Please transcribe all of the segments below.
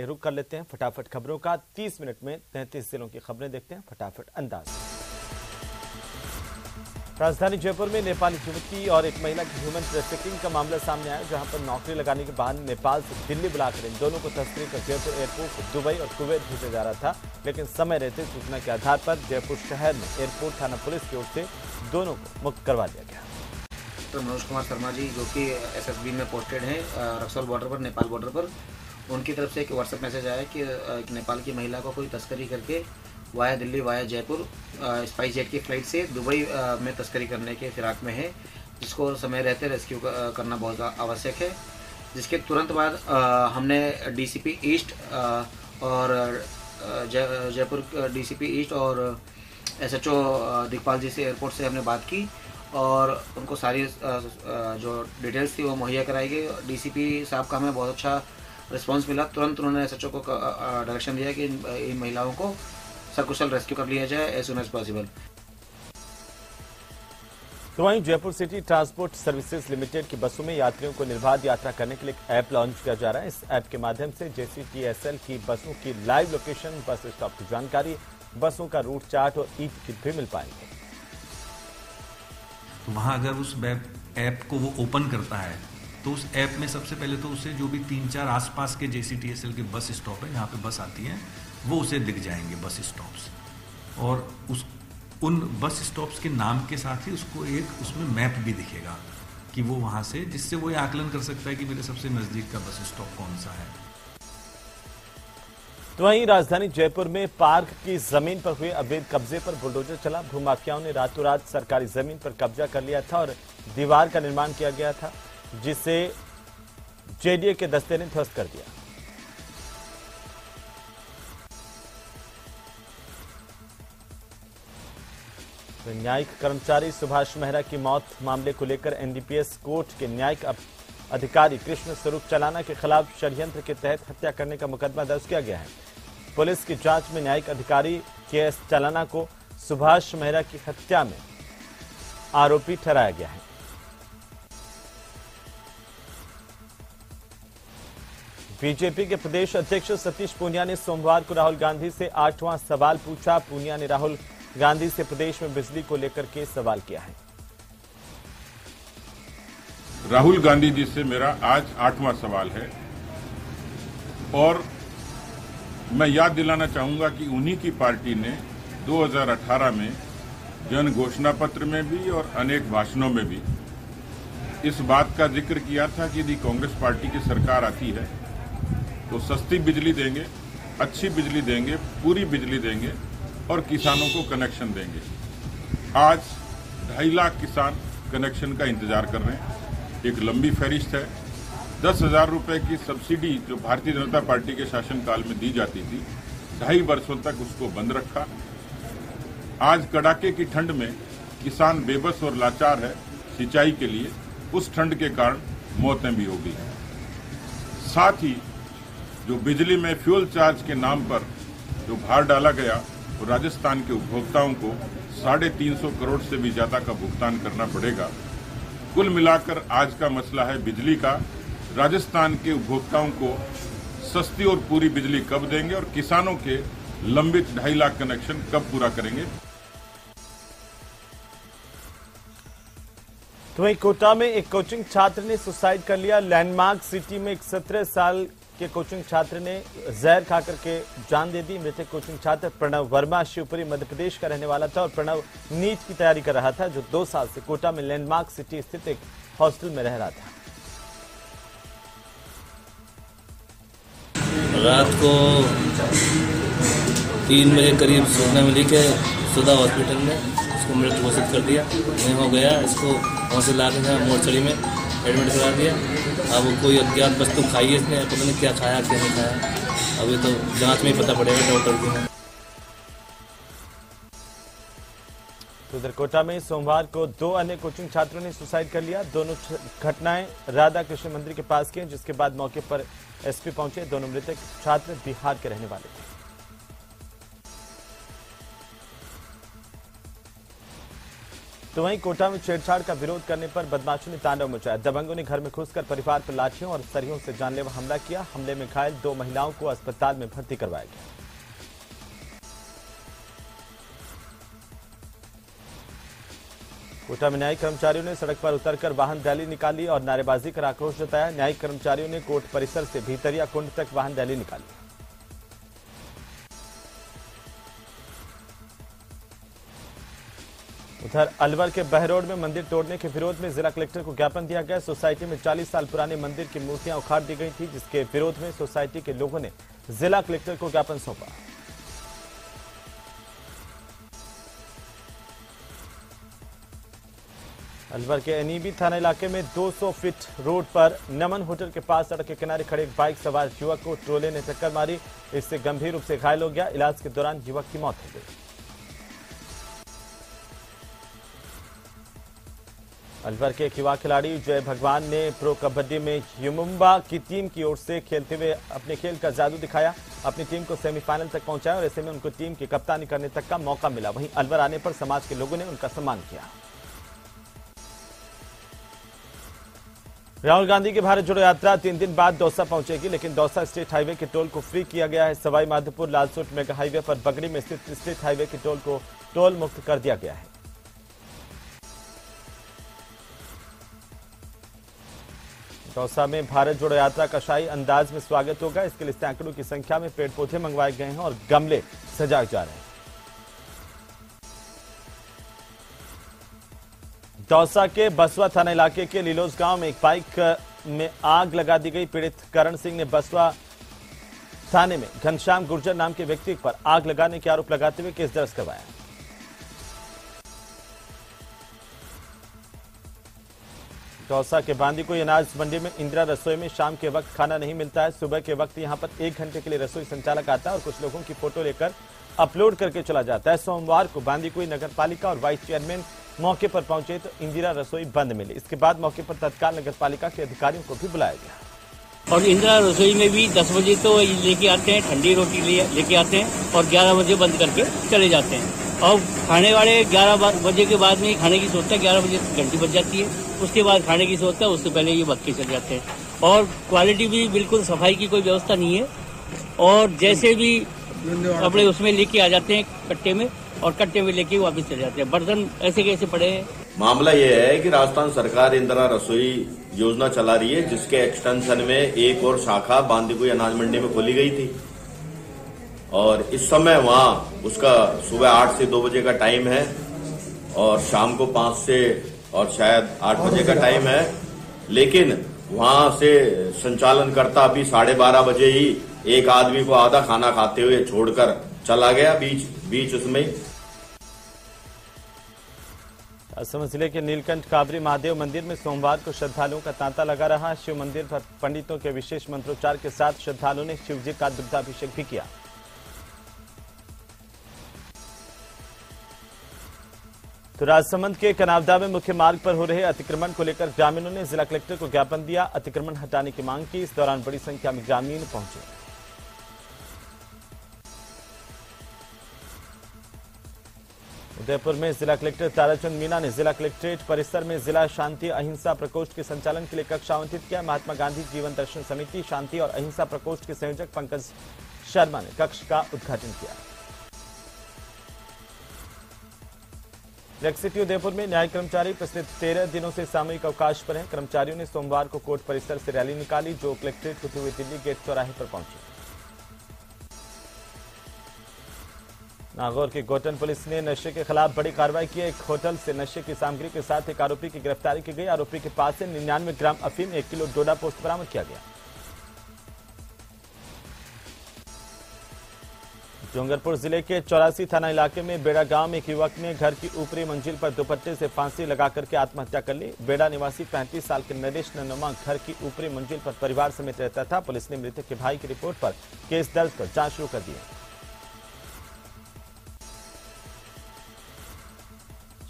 रुक कर लेते हैं फटाफट खबरों का। 30 मिनट में 33 जिलों की खबरें देखते हैं फटाफट अंदाज। राजधानी जयपुर में नेपाली युवती और एक महिला की ह्यूमन ट्रैफिकिंग का मामला सामने आया, जहां पर नौकरी लगाने के बाद नेपाल से दिल्ली बुलाकर इन दोनों को तस्करी कर जयपुर एयरपोर्ट से दुबई और कुवैत भेजा जा रहा था। लेकिन समय रहते सूचना के आधार पर जयपुर शहर में एयरपोर्ट थाना पुलिस की ओर से दोनों को मुक्त करवा दिया गया। तो मनोज कुमार शर्मा जी, जो कि SSB में पोस्टेड हैं रक्सौल बॉर्डर पर, नेपाल बॉर्डर पर, उनकी तरफ से एक व्हाट्सएप मैसेज आया कि एक नेपाल की महिला को कोई तस्करी करके via Delhi via Jaipur spice jet की फ्लाइट से दुबई में तस्करी करने के फिराक में है, जिसको समय रहते रेस्क्यू करना बहुत आवश्यक है। जिसके तुरंत बाद हमने DCP ईस्ट और जयपुर DCP ईस्ट और SHO दिखपाल जी से एयरपोर्ट से हमने बात की और उनको सारी जो डिटेल्स थी वो मुहैया कराई गई। DCP साहब का हमें बहुत अच्छा रिस्पांस मिला। तुरंत उन्होंने SHO को डायरेक्शन दिया कि इन महिलाओं को सकुशल रेस्क्यू कर लिया जाए एज सून एज पॉसिबल। तो वहीं Jaipur city transport services limited की बसों में यात्रियों को निर्बाध यात्रा करने के लिए एक ऐप लॉन्च किया जा रहा है। इस ऐप के माध्यम से JCTSL की बसों की लाइव लोकेशन, बस स्टॉप की जानकारी, बसों का रूट चार्ट और ई-टिकट भी मिल पाएंगे। तो वहां अगर उस ऐप को वो ओपन करता है तो उस ऐप में सबसे पहले तो उसे जो भी 3-4 आसपास के JCTSL के बस स्टॉप है, जहाँ पे बस आती है, वो उसे दिख जाएंगे बस स्टॉप्स। और उन बस स्टॉप्स के नाम के साथ ही उसको एक उसमें मैप भी दिखेगा कि वो वहां से, जिससे वो ये आकलन कर सकता है कि मेरे सबसे नजदीक का बस स्टॉप कौन सा है। तो वहीं राजधानी जयपुर में पार्क की जमीन पर हुए अवैध कब्जे पर बुलडोजर चला। भूमाफियाओं ने रातों रात सरकारी जमीन पर कब्जा कर लिया था और दीवार का निर्माण किया गया था, जिसे JDA के दस्ते ने ध्वस्त कर दिया। तो न्यायिक कर्मचारी सुभाष मेहरा की मौत मामले को लेकर NDPS कोर्ट के न्यायिक अधिकारी कृष्ण स्वरूप चलाना के खिलाफ षड्यंत्र के तहत हत्या करने का मुकदमा दर्ज किया गया है। पुलिस की जांच में न्यायिक अधिकारी KS चलाना को सुभाष मेहरा की हत्या में आरोपी ठहराया गया है। बीजेपी के प्रदेश अध्यक्ष सतीश पूनिया ने सोमवार को राहुल गांधी से 8वां सवाल पूछा। पूनिया ने राहुल गांधी से प्रदेश में बिजली को लेकर के सवाल किया है। राहुल गांधी जी से मेरा आज 8वां सवाल है और मैं याद दिलाना चाहूंगा कि उन्हीं की पार्टी ने 2018 में जन घोषणा पत्र में भी और अनेक भाषणों में भी इस बात का जिक्र किया था कि यदि कांग्रेस पार्टी की सरकार आती है तो सस्ती बिजली देंगे, अच्छी बिजली देंगे, पूरी बिजली देंगे और किसानों को कनेक्शन देंगे। आज 2.5 लाख किसान कनेक्शन का इंतजार कर रहे हैं। एक लंबी फहरिस्त है। 10,000 रुपए की सब्सिडी जो भारतीय जनता पार्टी के शासनकाल में दी जाती थी, 2.5 वर्षों तक उसको बंद रखा। आज कड़ाके की ठंड में किसान बेबस और लाचार है सिंचाई के लिए, उस ठंड के कारण मौतें भी हो गई हैं। साथ ही जो बिजली में फ्यूल चार्ज के नाम पर जो भार डाला गया, वो राजस्थान के उपभोक्ताओं को 350 करोड़ से भी ज्यादा का भुगतान करना पड़ेगा। कुल मिलाकर आज का मसला है बिजली का। राजस्थान के उपभोक्ताओं को सस्ती और पूरी बिजली कब देंगे और किसानों के लंबित 2.5 लाख कनेक्शन कब पूरा करेंगे। तो वहीं कोटा में एक कोचिंग छात्र ने सुसाइड कर लिया। लैंडमार्क सिटी में एक 17 साल के कोचिंग छात्र ने जहर खाकर के जान दे दी। मृतक कोचिंग छात्र प्रणव वर्मा शिवपुरी मध्य प्रदेश का रहने वाला था और प्रणव नीट की तैयारी कर रहा था, जो 2 साल से कोटा में लैंडमार्क सिटी स्थित एक हॉस्टल में रह रहा था। रात को 3 बजे करीब सूचना मिली कि सुधा हॉस्पिटल में इसको मृत घोषित कर दिया। मैं हो गया, इसको वहाँ से ला के मोर्चरी में एडमिट करा दिया। अब कोई अज्ञात वस्तु खाई है इसने, पता नहीं क्या खाया क्या नहीं खाया, अभी तो जांच में ही पता पड़ेगा डॉक्टर की। तो उधर कोटा में सोमवार को 2 अन्य कोचिंग छात्रों ने सुसाइड कर लिया। दोनों घटनाएं राधा कृष्ण मंदिर के पास की हैं, जिसके बाद मौके पर SP पहुंचे। दोनों मृतक छात्र बिहार के रहने वाले थे। तो वहीं कोटा में छेड़छाड़ का विरोध करने पर बदमाशों ने तांडव मचाया। दबंगों ने घर में घुसकर परिवार पर लाठियों और सरियों से जानलेवा हमला किया। हमले में घायल 2 महिलाओं को अस्पताल में भर्ती करवाया गया। कोटा में न्यायिक कर्मचारियों ने सड़क पर उतरकर वाहन रैली निकाली और नारेबाजी कर आक्रोश जताया। न्यायिक कर्मचारियों ने कोर्ट परिसर से भीतरिया कुंड तक वाहन रैली निकाली। उधर अलवर के बहरोड में मंदिर तोड़ने के विरोध में जिला कलेक्टर को ज्ञापन दिया गया। सोसाइटी में 40 साल पुराने मंदिर की मूर्तियां उखाड़ दी गई थी, जिसके विरोध में सोसाइटी के लोगों ने जिला कलेक्टर को ज्ञापन सौंपा। अलवर के एनईबी थाना इलाके में 200 फीट रोड पर नमन होटल के पास सड़क के किनारे खड़े एक बाइक सवार युवक को ट्रोले ने टक्कर मारी। इससे गंभीर रूप से घायल हो गया। इलाज के दौरान युवक की मौत हो गई। अलवर के एक युवा खिलाड़ी जय भगवान ने प्रो कबड्डी में युमुम्बा की टीम की ओर से खेलते हुए अपने खेल का जादू दिखाया। अपनी टीम को सेमीफाइनल तक पहुंचाया और ऐसे में उनको टीम की कप्तानी करने तक का मौका मिला। वहीं अलवर आने पर समाज के लोगों ने उनका सम्मान किया। राहुल गांधी की भारत जोड़ो यात्रा 3 दिन बाद दौसा पहुंचेगी, लेकिन दौसा स्टेट हाईवे के टोल को फ्री किया गया है। सवाई माधोपुर लालसोट मेगा हाईवे पर बगड़ी में स्थित स्टेट हाईवे के टोल को टोल मुक्त कर दिया गया है। दौसा में भारत जोड़ो यात्रा का शाही अंदाज में स्वागत होगा। इसके लिए सैकड़ों की संख्या में पेड़ पौधे मंगवाए गए हैं और गमले सजाए जा रहे हैं। दौसा के बसवा थाना इलाके के लीलोस गांव में एक बाइक में आग लगा दी गई। पीड़ित करण सिंह ने बसवा थाने में घनश्याम गुर्जर नाम के व्यक्ति पर आग लगाने के आरोप लगाते हुए केस दर्ज करवाया। दौसा के बांदीकुई अनाज मंडी में इंदिरा रसोई में शाम के वक्त खाना नहीं मिलता है। सुबह के वक्त यहां पर 1 घंटे के लिए रसोई संचालक आता है और कुछ लोगों की फोटो लेकर अपलोड करके चला जाता है। सोमवार को बांदीकुई नगर पालिका और वाइस चेयरमैन मौके पर पहुंचे तो इंदिरा रसोई बंद मिली। इसके बाद मौके पर तत्काल नगर पालिका के अधिकारियों को भी बुलाया गया। और इंदिरा रसोई में भी 10 बजे तो लेके आते हैं, ठंडी रोटी लेके आते हैं और 11 बजे बंद करके चले जाते हैं। और खाने वाले 11 बजे के बाद में खाने की सोचता है, 11 बजे घंटी बज जाती है, उसके बाद खाने की सोचता है, उससे पहले ये भग के चले जाते हैं। और क्वालिटी भी बिल्कुल सफाई की कोई व्यवस्था नहीं है। और जैसे भी कपड़े उसमें लेके आ जाते हैं कट्टे में और कट्टे में लेके वापस चले जाते हैं। बर्तन ऐसे कैसे पड़े हैं। मामला यह है कि राजस्थान सरकार इंदिरा रसोई योजना चला रही है, जिसके एक्सटेंशन में एक और शाखा बांदीकुई अनाज मंडी में खोली गई थी और इस समय वहां उसका सुबह 8 से 2 बजे का टाइम है और शाम को 5 से और शायद 8 बजे का टाइम है। लेकिन वहां से संचालनकर्ता अभी 12:30 बजे ही एक आदमी को आधा खाना खाते हुए छोड़कर चला गया बीच उसमें। राजसमंद जिले के नीलकंठ काबरी महादेव मंदिर में सोमवार को श्रद्धालुओं का तांता लगा रहा। शिव मंदिर पर पंडितों के विशेष मंत्रोच्चार के साथ श्रद्धालुओं ने शिव जी का दुग्धाभिषेक भी किया। तो राजसमंद के कनावदा में मुख्य मार्ग पर हो रहे अतिक्रमण को लेकर ग्रामीणों ने जिला कलेक्टर को ज्ञापन दिया। अतिक्रमण हटाने की मांग की। इस दौरान बड़ी संख्या में ग्रामीण पहुंचे। उदयपुर में जिला कलेक्टर ताराचंद मीना ने जिला कलेक्ट्रेट परिसर में जिला शांति अहिंसा प्रकोष्ठ के संचालन के लिए कक्ष आवंटित किया। महात्मा गांधी जीवन दर्शन समिति शांति और अहिंसा प्रकोष्ठ के संयोजक पंकज शर्मा ने कक्ष का उद्घाटन किया। लेक सिटी उदयपुर में न्याय कर्मचारी पिछले 13 दिनों से सामूहिक अवकाश पर हैं। कर्मचारियों ने सोमवार को कोर्ट परिसर से रैली निकाली, जो कलेक्ट्रेट होते हुए दिल्ली गेट चौराहे पर पहुंची। नागौर की गोटन पुलिस ने नशे के खिलाफ बड़ी कार्रवाई की। एक होटल से नशे की सामग्री के साथ एक आरोपी की गिरफ्तारी की गई। आरोपी के पास से 99 ग्राम अफीम, 1 किलो डोडा पोस्ट बरामद किया गया। डूंगरपुर जिले के 84 थाना इलाके में बेड़ा गांव में एक युवक ने घर की ऊपरी मंजिल पर दुपट्टे से फांसी लगाकर के आत्महत्या कर ली। बेड़ा निवासी 35 साल के नरेश ननुमा घर की ऊपरी मंजिल पर परिवार समेत रहता था। पुलिस ने मृतक के भाई की रिपोर्ट पर केस दर्ज कर जांच शुरू कर दी है।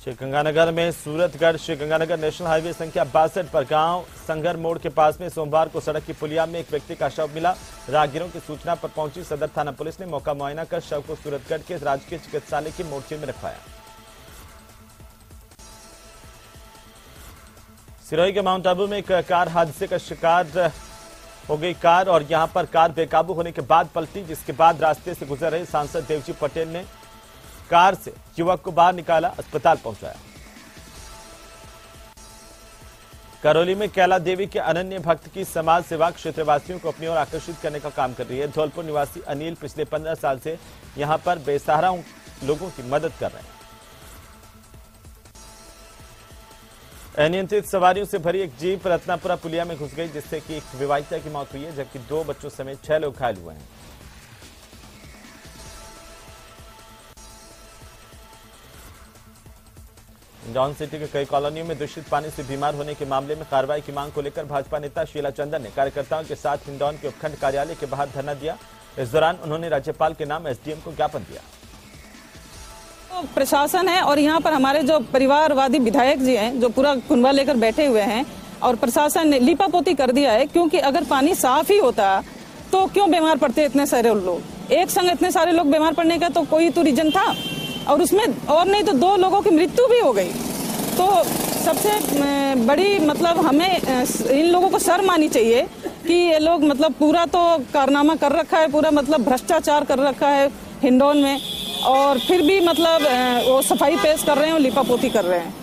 श्रीगंगानगर में सूरतगढ़ श्रीगंगानगर नेशनल हाईवे संख्या 62 पर गांव संगर मोड़ के पास में सोमवार को सड़क की पुलिया में एक व्यक्ति का शव मिला। राहगीरों की सूचना पर पहुंची सदर थाना पुलिस ने मौका मुआयना कर शव को सूरतगढ़ के राजकीय चिकित्सालय की मोर्चे में रखवाया। सिरोही के माउंट आबू में एक कार हादसे का शिकार हो गई कार और यहां पर कार बेकाबू होने के बाद पलटी, जिसके बाद रास्ते से गुजर रहे सांसद देवजी पटेल ने कार से युवक को बाहर निकाला, अस्पताल पहुंचाया। करौली में कैला देवी के अनन्य भक्त की समाज सेवा क्षेत्रवासियों को अपनी ओर आकर्षित करने का काम कर रही है। धौलपुर निवासी अनिल पिछले 15 साल से यहां पर बेसहारा लोगों की मदद कर रहे हैं। अनियंत्रित सवारियों से भरी एक जीप रत्नापुरा पुलिया में घुस गई, जिससे कि एक विवाहिता की मौत हुई है, जबकि 2 बच्चों समेत 6 लोग घायल हुए हैं। जॉन सिटी के कई कॉलोनियों में दूषित पानी से बीमार होने के मामले में कार्रवाई की मांग को लेकर भाजपा नेता शीला चंदन ने कार्यकर्ताओं के साथ हिंडौन के उपखंड कार्यालय के बाहर धरना दिया। इस दौरान उन्होंने राज्यपाल के नाम एसडीएम को ज्ञापन दिया। प्रशासन है और यहाँ पर हमारे जो परिवारवादी विधायक जी हैं, जो पूरा कुनबा लेकर बैठे हुए हैं, और प्रशासन ने लीपापोती कर दिया है, क्योंकि अगर पानी साफ ही होता तो क्यों बीमार पड़ते इतने सारे लोग। एक संग इतने सारे लोग बीमार पड़ने का तो कोई तो रीजन था, और उसमें और नहीं तो 2 लोगों की मृत्यु भी हो गई। तो सबसे बड़ी मतलब हमें इन लोगों को शर्म आनी चाहिए कि ये लोग मतलब पूरा तो कारनामा कर रखा है, पूरा मतलब भ्रष्टाचार कर रखा है हिंडौन में, और फिर भी मतलब वो सफाई पेश कर रहे हैं और लीपापोती कर रहे हैं।